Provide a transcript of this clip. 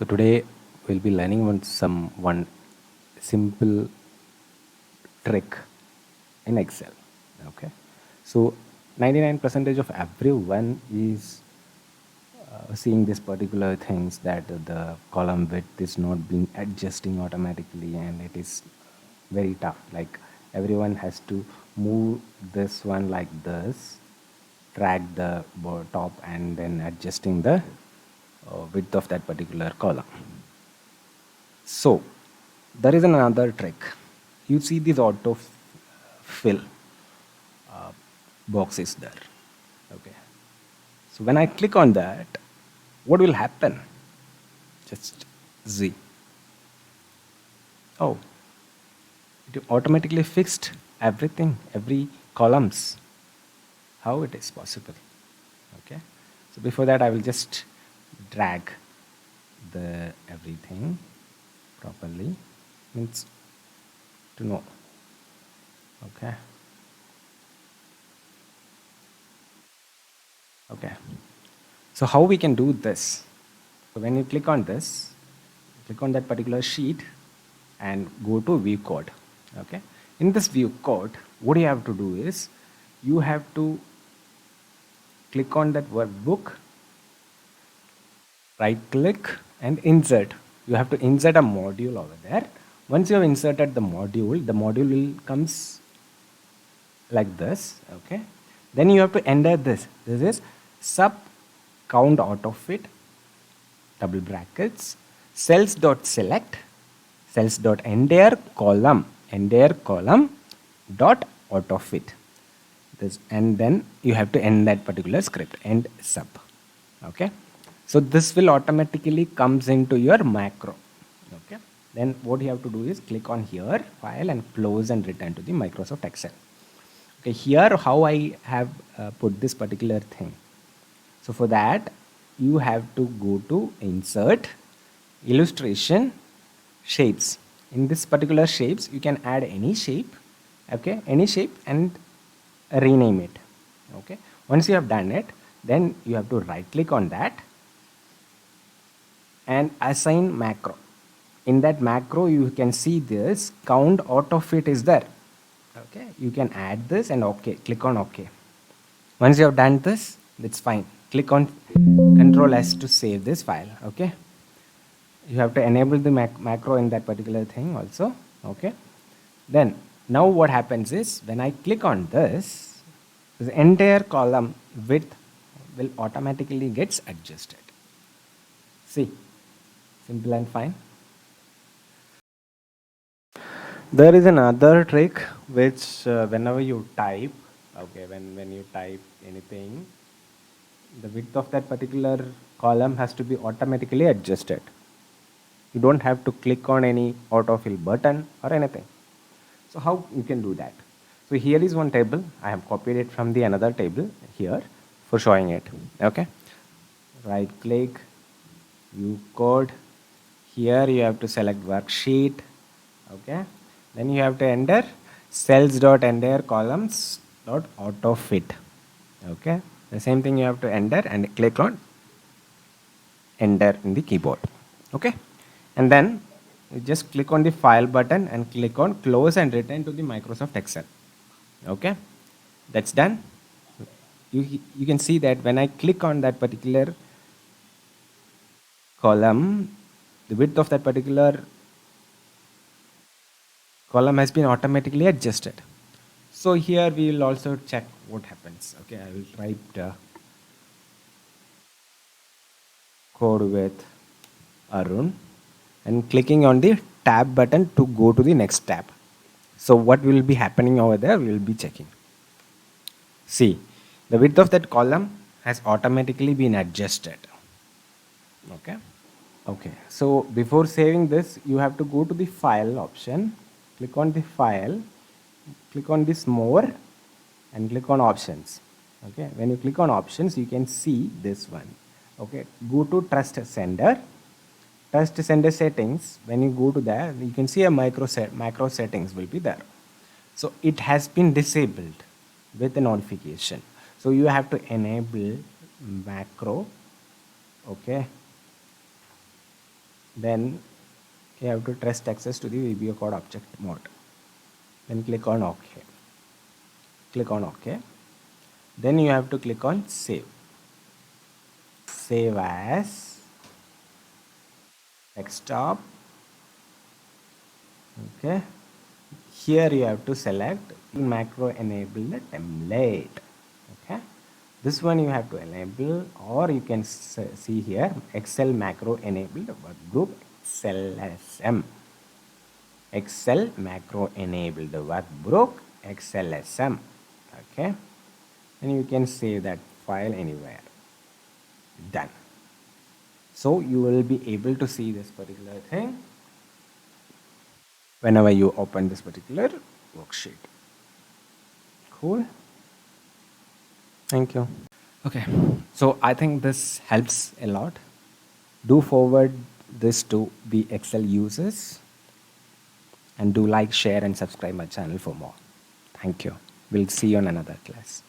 So today we'll be learning one simple trick in Excel. Okay. So 99% of everyone is seeing this particular things that the column width is not being adjusting automatically, and it is very tough. Like everyone has to move this one like this, drag the top, and then adjusting the width of that particular column. So there is another trick. You see this auto fill box is there. Okay. So when I click on that, what will happen? Just Z. Oh, it automatically fixed everything, every columns. How it is possible? Okay. So before that, I will just drag the everything properly. Means to know. Okay. Okay. So how we can do this? So when you click on this, click on that particular sheet and go to view code. Okay. In this view code, what you have to do is you have to click on that workbook, right click and insert. You have to insert a module over there. Once you have inserted the module will comes like this. Okay. Then you have to enter this. This is sub count AutoFit double brackets cells dot select cells dot entire column dot AutoFit this, and then you have to end that particular script end sub. Okay, so this will automatically comes into your macro. Okay, then what you have to do is click on here file and close and return to the Microsoft Excel. Okay, here how I have put this particular thing. So for that, you have to go to insert, illustration, shapes. In this particular shapes, you can add any shape, okay, any shape and rename it. Okay. Once you have done it, then you have to right click on that and assign macro. In that macro, you can see this count AutoFit is there. Okay, you can add this and okay, click on OK. Once you have done this, that's fine. Click on Control S to save this file. Okay, you have to enable the macro in that particular thing also. Okay, then now what happens is when I click on this, the entire column width will automatically gets adjusted. See, simple and fine. There is another trick which whenever you type, okay, when you type anything, the width of that particular column has to be automatically adjusted. You don't have to click on any autofill button or anything. So how you can do that? So here is one table. I have copied it from the another table here for showing it. Okay. Right click, view code. Here you have to select worksheet. Okay. Then you have to enter cells dot entire columns dot AutoFit. Okay. The same thing you have to enter and click on enter in the keyboard. Okay. And then you just click on the file button and click on close and return to the Microsoft Excel. Okay. That's done. You can see that when I click on that particular column, the width of that particular column has been automatically adjusted. So here we will also check what happens. Okay, I will write code with Arun and clicking on the tab button to go to the next tab. So what will be happening over there, we will be checking. See, the width of that column has automatically been adjusted. Okay. Okay, so before saving this, you have to go to the file option, click on the file, click on this more and click on options. Okay, when you click on options, you can see this one. Okay, go to trust sender settings. When you go to that, you can see a macro settings will be there. So it has been disabled with a notification. So you have to enable macro. Okay, Then you have to trust access to the VBA code object mode. Then click on OK. Click on OK. Then you have to click on save. Save as desktop. Okay. Here you have to select macro enable template. Okay. This one you have to enable, or you can see here Excel macro enabled workgroup XLSM. Excel macro enabled workbook XLSM. Okay. And you can save that file anywhere. Done. So you will be able to see this particular thing whenever you open this particular worksheet. Cool. Thank you. Okay, so I think this helps a lot. Do forward this to the Excel users, and do like, share, and subscribe my channel for more. Thank you. We'll see you on another class.